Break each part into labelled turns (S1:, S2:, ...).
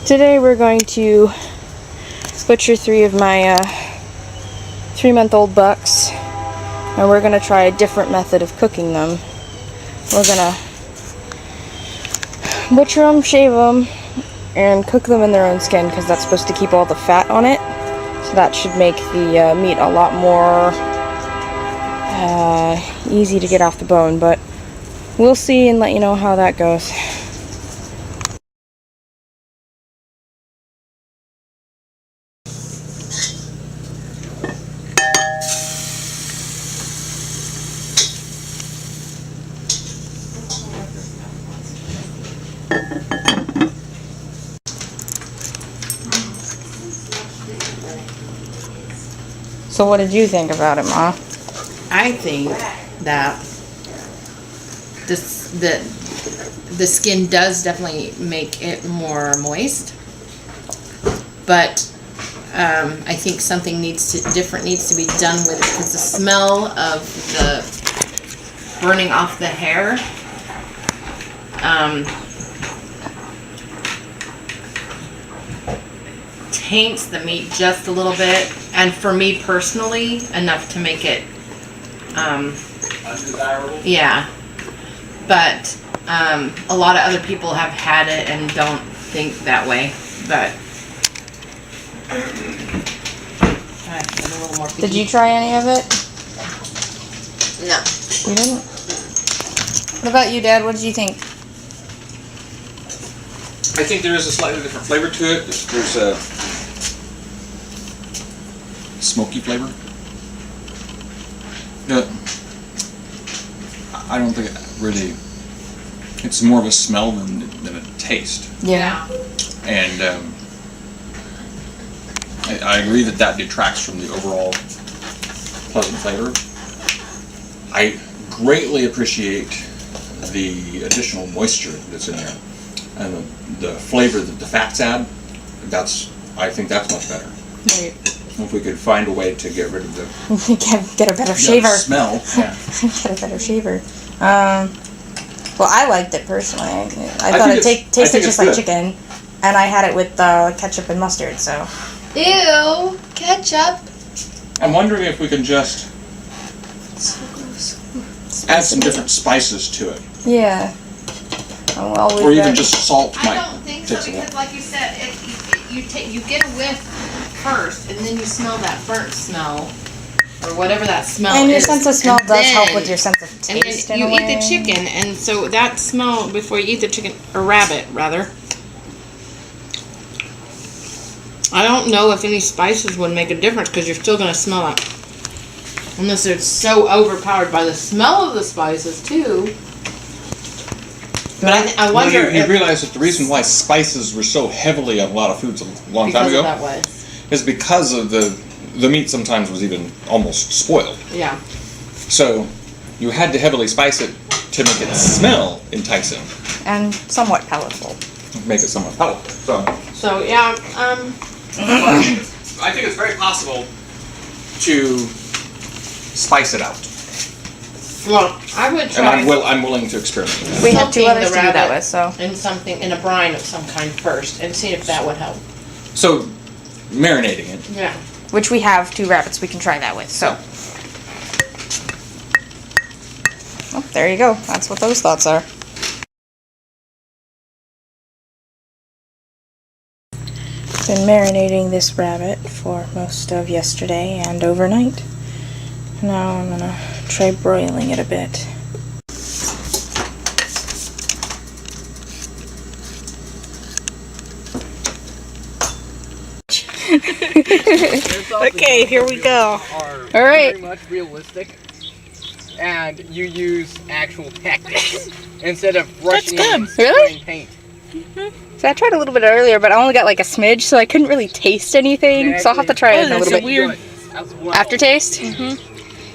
S1: Today we're going to butcher 3 of my 3-month-old bucks, and we're going to try a different method of cooking them. We're going to butcher them, shave them, and cook them in their own skin because that's supposed to keep all the fat on it. So that should make the meat a lot more easy to get off the bone, but we'll see and let you know how that goes. So what did you think about it, Ma?
S2: I think that the skin does definitely make it more moist, but I think something different needs to be done with it because the smell of the burning off the hair taints the meat just a little bit, and for me personally, enough to make it
S3: undesirable.
S2: Yeah, but a lot of other people have had it and don't think that way. But I'm a little more picky.
S1: Did you try any of it?
S2: No.
S1: You didn't? What about you, Dad? What did you think?
S3: I think there is a slightly different flavor to it. There's a smoky flavor. I don't think it really. It's more of a smell than a taste.
S1: Yeah.
S3: And I agree that detracts from the overall pleasant flavor. I greatly appreciate the additional moisture that's in there, and the flavor that the fats add. I think that's much better.
S1: Right.
S3: If we could find a way to get rid of the
S1: Get a better shaver.
S3: smell. Yeah.
S1: Get a better shaver. Well, I liked it personally. I thought it tasted just like
S3: good.
S1: chicken, and I had it with ketchup and mustard. So.
S2: Ew, ketchup.
S3: I'm wondering if we can just add some different spices to it,
S1: Yeah. Well,
S3: or even just salt.
S2: I don't think so because, like you said, you get a whiff first, and then you smell that burnt smell, or whatever that smell is.
S1: And your sense of smell
S2: and
S1: does help
S2: then-
S1: with your sense of
S2: And
S1: taste.
S2: then
S1: in
S2: you
S1: a
S2: eat
S1: way.
S2: the chicken, and so that smell before you eat the chicken, or rabbit rather. I don't know if any spices would make a difference because you're still going to smell it. Unless it's so overpowered by the smell of the spices too. But I wonder
S3: you
S2: if
S3: realize that the reason why spices were so heavily on a lot of foods a long time
S2: because
S3: ago
S2: of that was.
S3: is because of the meat sometimes was even almost spoiled.
S2: Yeah.
S3: So you had to heavily spice it to make it smell enticing,
S1: And somewhat palatable.
S3: make it somewhat palatable.
S2: So yeah,
S3: I think it's very possible to spice it out,
S2: well, I would
S3: and
S2: try
S3: I'm willing to experiment with that.
S1: We have 2
S2: soaking
S1: others
S2: the
S1: to do that
S2: rabbit
S1: with, so.
S2: in something in a brine of some kind first and see if that would help.
S3: So marinating it.
S2: Yeah.
S1: Which we have 2 rabbits we can try that with, so. Oh, there you go. That's what those thoughts are. Been marinating this rabbit for most of yesterday and overnight. Now I'm gonna try broiling it a bit.
S4: Okay,
S1: here we go.
S4: Are
S1: All right.
S4: very much realistic, and you use actual tactics instead of rushing in and
S1: Really?
S4: spraying paint.
S1: So I tried a little bit earlier, but I only got like a smidge, so I couldn't really taste anything. So I'll have to try it in a little bit.
S4: Weird.
S1: Aftertaste?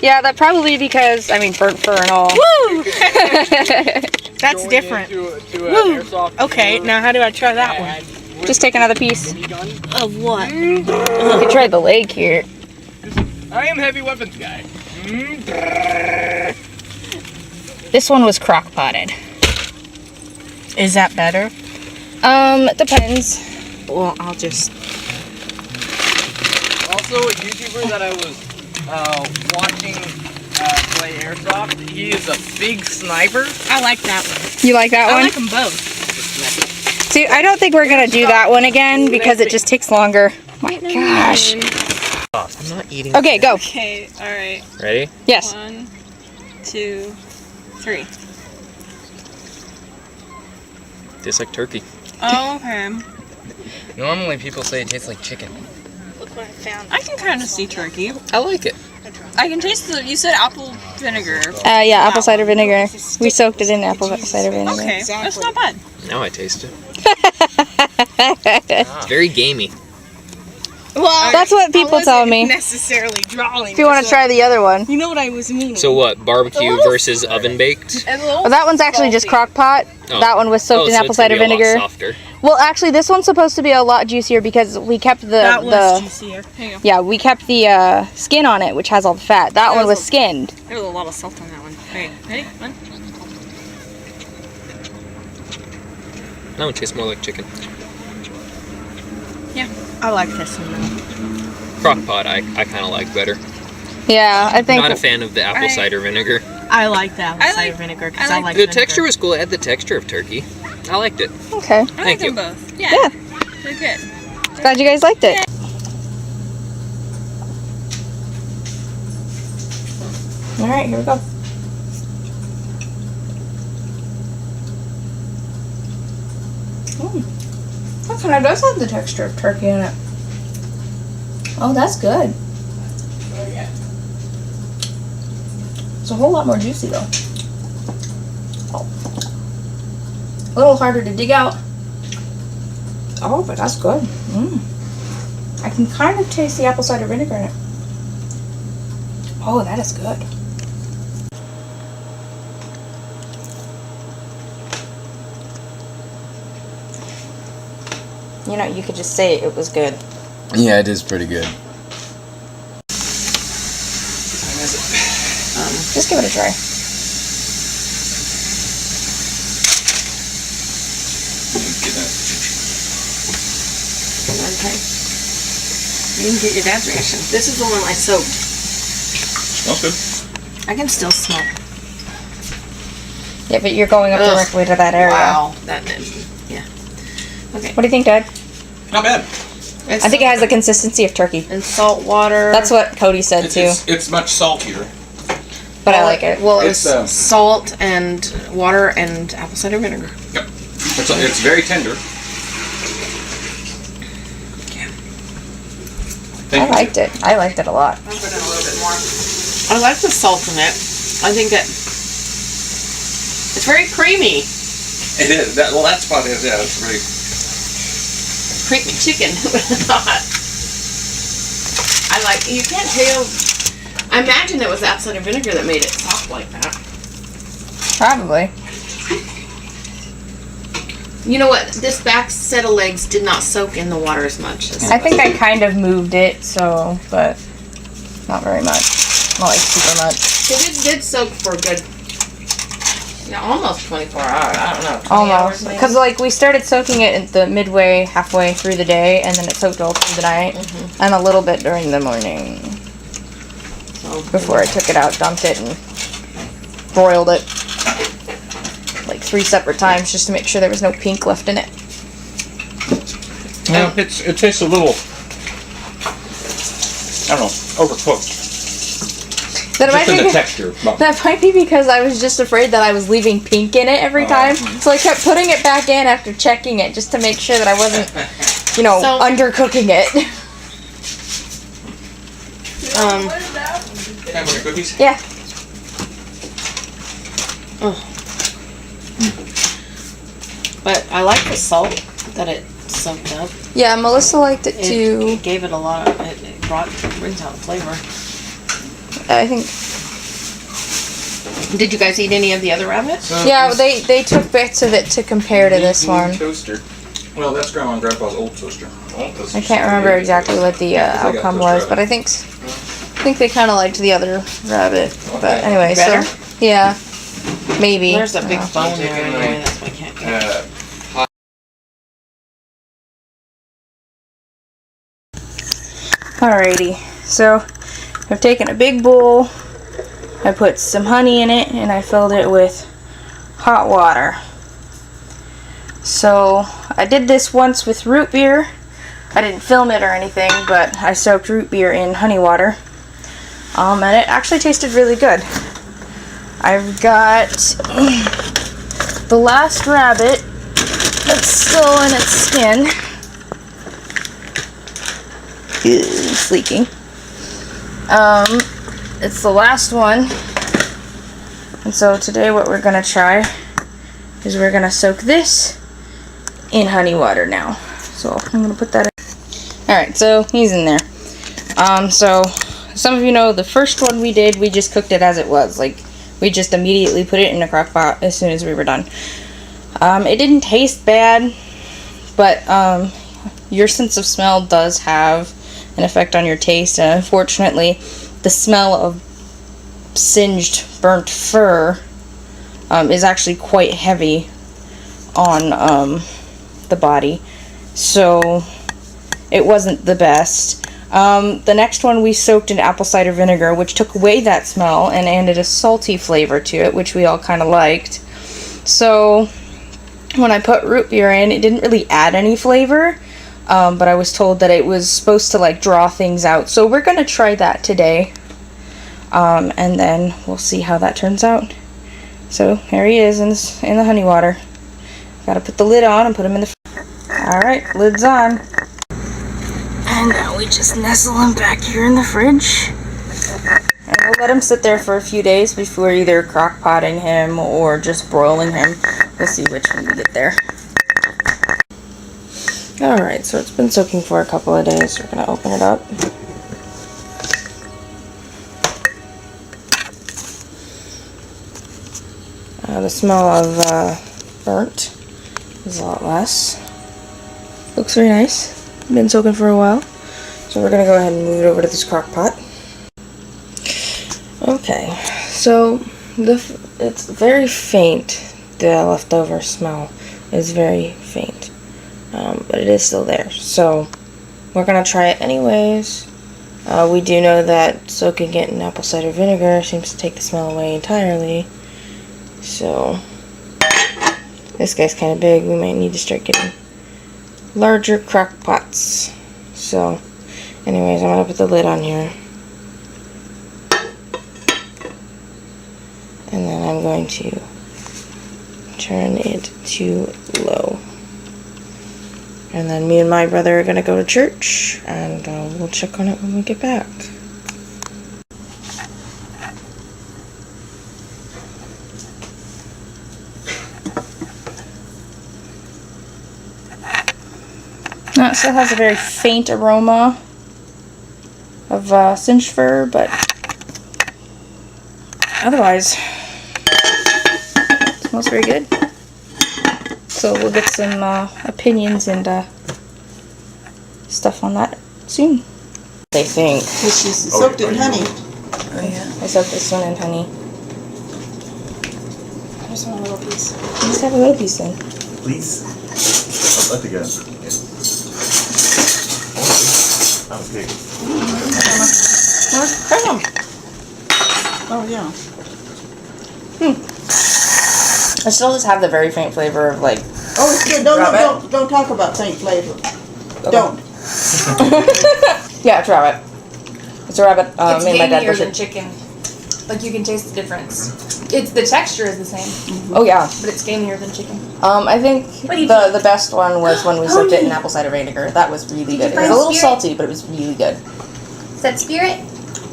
S1: Yeah, that probably because, burnt fur and all.
S5: Woo! That's
S4: Going
S5: different.
S4: into an
S5: Woo!
S4: airsoft
S5: Okay,
S4: chamber
S5: now how do I try that one?
S4: and with
S1: Just take another piece.
S4: BB gun.
S5: Of what?
S1: You could try the leg here.
S4: I am heavy weapons guy.
S1: This one was crock potted.
S5: Is that better?
S1: It depends.
S5: Well, I'll just.
S4: Also, a YouTuber that I was watching play airsoft, he is a big sniper.
S5: I like that one.
S1: You like that
S5: I
S1: one?
S5: like them both.
S1: See, I don't think we're gonna do that one again because it just takes longer. My gosh.
S4: I'm not eating.
S1: Okay, go.
S5: Okay, alright.
S4: Ready?
S1: Yes.
S5: 1, 2, 3.
S4: Tastes like turkey.
S5: Oh, okay.
S4: Normally people say it tastes like chicken.
S5: Look what I found. I can kind of see turkey.
S4: I like it.
S5: I can taste the. You said apple vinegar.
S1: Yeah, apple cider vinegar. We soaked it in apple cider vinegar.
S5: Okay, that's not bad.
S4: Now I taste it. It's very gamey.
S5: Well,
S1: That's what people tell me.
S5: Necessarily drawing.
S1: If you want to try the other one.
S5: You know what I was meaning.
S4: So what? Barbecue versus oven baked?
S1: Well, that one's actually just crock pot.
S4: Oh.
S1: That one was soaked in
S4: so
S1: apple
S4: it's gonna
S1: cider
S4: be a lot
S1: vinegar.
S4: softer.
S1: Well, actually, this one's supposed to be a lot juicier because we kept
S5: that was
S1: the
S5: juicier. Here you go.
S1: yeah, we kept the skin on it, which has all the fat. That one was skinned.
S5: There's a lot of salt on that one. Okay, ready? 1.
S4: That one tastes more like chicken.
S5: I like this one though.
S4: Crock pot, I kind of like better.
S1: Yeah, I think.
S4: Not a fan of the apple cider vinegar.
S5: I like that I cider like- vinegar because I I like like
S4: The
S5: vinegar.
S4: texture was cool. It had the texture of turkey. I liked it.
S1: Okay.
S5: I like
S4: Thank you.
S5: them both. Yeah.
S1: Yeah.
S5: They're good.
S1: Glad you guys liked it. All right, here we go. That kind of does have the texture of turkey in it. Oh, that's good. It's a whole lot more juicy though. Oh. A little harder to dig out. Oh, but that's good. I can kind of taste the apple cider vinegar in it. Oh, that is good. You know, you could just say it was good.
S6: Yeah, it is pretty good.
S1: Just give it a try.
S2: Okay. You didn't get your dad's reaction. This is the one I soaked.
S3: Smells good.
S2: I can still smell.
S1: Yeah, but you're going up
S2: Ugh.
S1: directly to that area.
S2: Wow. Yeah. Okay.
S1: What do you think, Dad?
S3: Not bad.
S2: It's
S1: I think it has the consistency of turkey.
S2: and salt water.
S1: That's what Cody said too,
S3: It's much saltier.
S1: but I like it.
S2: Well,
S3: It's,
S2: it's salt and water and apple cider vinegar.
S3: Yep. It's very tender.
S1: I liked it. I liked it a lot.
S2: I'll put in a little bit more. I like the salt in it. I think that it's very creamy.
S3: It is. Well, that spot is. Yeah, it's very.
S2: Creamy chicken. I like. You can't tell. I imagine it was apple cider vinegar that made it soft like that.
S1: Probably.
S2: You know what? This back set of legs did not soak in the water as much. As
S1: I think I kind of moved it, so, but not very much. Not like super much.
S2: it did soak for a good, almost 24 hours. I don't know. 20
S1: Almost.
S2: hours maybe?
S1: Because, like, we started soaking it at the midway, halfway through the day, and then it soaked all through the night, and a little bit during the morning.
S2: So,
S1: Before I took it out, dumped it, and broiled it. Like 3 separate times, just to make sure there was no pink left in it.
S3: Yeah, it tastes a little. I don't know, overcooked.
S1: That might
S3: Just in
S1: be
S3: the texture. But
S1: That might be because I was just afraid that I was leaving pink in it every time. So I kept putting it back in after checking it just to make sure that I wasn't,
S2: So-
S1: undercooking it.
S3: Have any cookies?
S1: Yeah.
S2: but I like the salt that it soaked up.
S1: Yeah, Melissa liked it too.
S2: It gave it a lot of. It brings out the flavor.
S1: I think.
S2: Did you guys eat any of the other rabbits?
S1: Yeah, they took bits of it to compare to this one.
S3: Toaster. Well, that's Grandma and Grandpa's old toaster.
S1: I can't remember exactly what the outcome was, but I think they kind of liked the other rabbit. But anyway,
S2: Better?
S1: so yeah, maybe.
S2: There's a big
S1: Uh,
S2: bone there anyway. That's why I can't.
S1: Alrighty, so I've taken a big bowl, I put some honey in it, and I filled it with hot water. So I did this once with root beer. I didn't film it or anything, but I soaked root beer in honey water. And it actually tasted really good. I've got the last rabbit that's still in its skin. It's leaking. It's the last one. And so today what we're gonna try is we're gonna soak this in honey water now. So I'm gonna put that in. Alright, so he's in there. So some of you know the first one we did, we just cooked it as it was. Like, we just immediately put it in a crock pot as soon as we were done. It didn't taste bad, but your sense of smell does have an effect on your taste, and unfortunately the smell of singed burnt fur is actually quite heavy on the body, so it wasn't the best. The next one we soaked in apple cider vinegar, which took away that smell and added a salty flavor to it, which we all kind of liked. So when I put root beer in, it didn't really add any flavor, but I was told that it was supposed to like draw things out. So we're gonna try that today, and then we'll see how that turns out. So here he is in the honey water. Gotta put the lid on and put him in the Alright, lid's on. And now we just nestle him back here in the fridge. And we'll let him sit there for a few days before either crock potting him or just broiling him. We'll see which one we get there. Alright, so it's been soaking for a couple of days. We're going to open it up. The smell of burnt is a lot less. Looks very nice. Been soaking for a while. So we're going to go ahead and move it over to this crock pot. Okay, so it's very faint. The leftover smell is very faint. But it is still there. So we're going to try it anyways. We do know that soaking it in apple cider vinegar seems to take the smell away entirely. So this guy's kind of big. We might need to start getting larger crock pots. So anyways, I'm going to put the lid on here. And then I'm going to turn it to low. And then me and my brother are going to go to church, and we'll check on it when we get back. Now it still has a very faint aroma of singed fur, but otherwise it smells very good. So we'll get some opinions and stuff on that soon. They think.
S7: She's soaked in honey.
S1: Oh yeah. I soaked this one in honey. I just want a little piece. Just have a little piece then.
S8: Please? I'd like to get it. Okay.
S1: Try some.
S7: Oh yeah.
S1: I still just have the very faint flavor of like.
S7: Oh, it's good. Don't
S1: rabbit.
S7: don't talk about faint flavor.
S1: Okay.
S7: Don't.
S1: Yeah, it's rabbit. It's a rabbit.
S9: It's
S1: Me and my dad
S9: gamier
S1: was
S9: than chicken. Like you can taste the difference. It's the texture is the same,
S1: Oh yeah.
S9: but it's gamier than chicken.
S1: I think
S9: What do you
S1: the best one was when we soaked it in apple cider vinegar. That was really good. It was a little salty, but it was really good.
S9: Is that Spirit?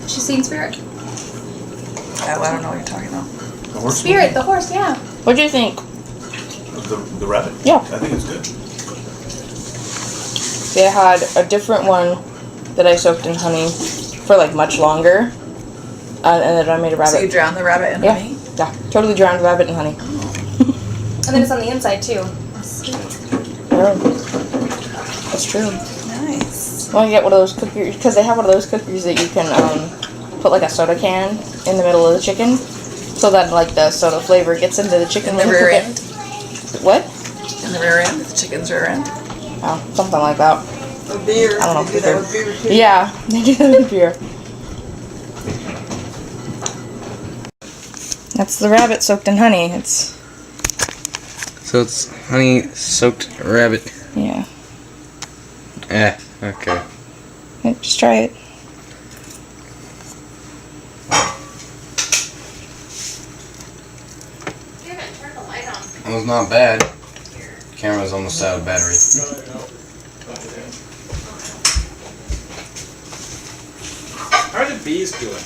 S9: She's seen Spirit.
S7: Oh, I don't know what you're talking about.
S8: The horse?
S9: Spirit, the horse, yeah.
S1: What do you think?
S8: The rabbit?
S1: Yeah.
S8: I think it's good.
S1: They had a different one that I soaked in honey for like much longer, and then I made a rabbit.
S7: So you drown the rabbit in
S1: Yeah.
S7: honey?
S1: Yeah, totally drowned rabbit in honey.
S9: And then it's on the inside too.
S1: Yeah. That's true.
S7: Nice.
S1: Well, you get one of those cookies, because they have one of those cookies that you can put like a soda can in the middle of the chicken, so that like the soda flavor gets into the chicken.
S7: In the
S1: when you
S7: rear
S1: cook
S7: end?
S1: it. What?
S7: In the rear end? The chicken's rear end?
S1: Oh, something like that.
S7: A beer.
S1: I don't know
S7: They
S1: if
S7: do that
S1: they're-
S7: with beer too.
S1: Yeah, they do that with beer. That's the rabbit soaked in honey. It's
S6: So it's honey soaked rabbit.
S1: yeah.
S6: Okay.
S1: Yeah, just try it.
S2: You haven't turned the light on.
S6: It was not bad. Camera's almost out of battery.
S3: How are the bees doing?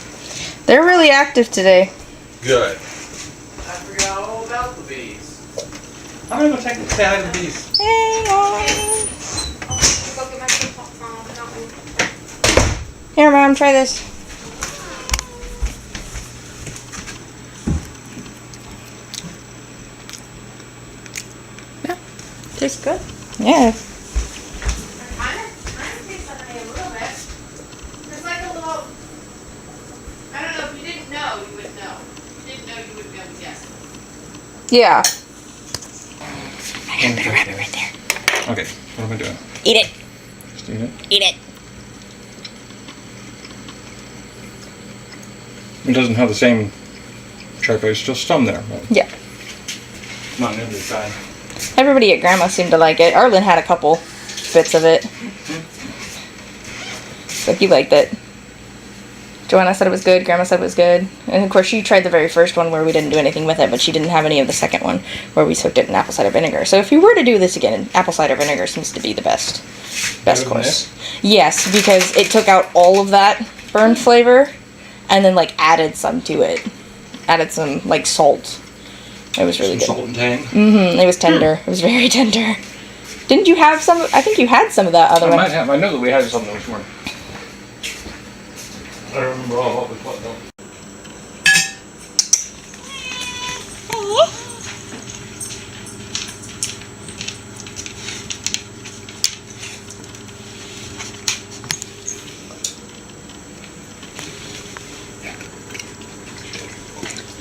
S1: They're really active today.
S3: Good. I forgot all about the bees. I'm gonna go say hi to the bees.
S1: Hang on.
S2: Go get my flip-flops on, not me.
S1: Here, Mom, try this. Yeah, tastes good. Yeah.
S2: Kind of tastes like honey a little bit. There's like a little. I don't know. If you didn't know, you would know. If you didn't know, you would be able to guess.
S1: Yeah.
S3: Okay, what am I doing?
S1: Eat it.
S3: Just eat it.
S1: Eat it.
S3: It doesn't have the same charcoal, it's just some there, but
S1: Yeah.
S3: not nearly as bad.
S1: Everybody at Grandma seemed to like it. Arlen had a couple bits of it. So he liked it. Joanna said it was good. Grandma said it was good. And of course, she tried the very first one where we didn't do anything with it, but she didn't have any of the second one where we soaked it in apple cider vinegar. So if you were to do this again, apple cider vinegar seems to be the best
S3: Better than
S1: course. Yes, because it took out all of that burned flavor and then like added some to it. Added some like salt. It was really
S3: Some
S1: good.
S3: salt and tang.
S1: It was tender. It was very tender. Didn't you have some? I think you had some of that other
S3: I
S1: one.
S3: might have. I know that we had something this morning. I don't remember all what was what though.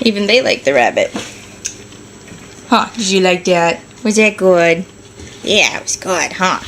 S1: Even they like the rabbit. Huh, did you like that? Was that good? Yeah, it was good, huh?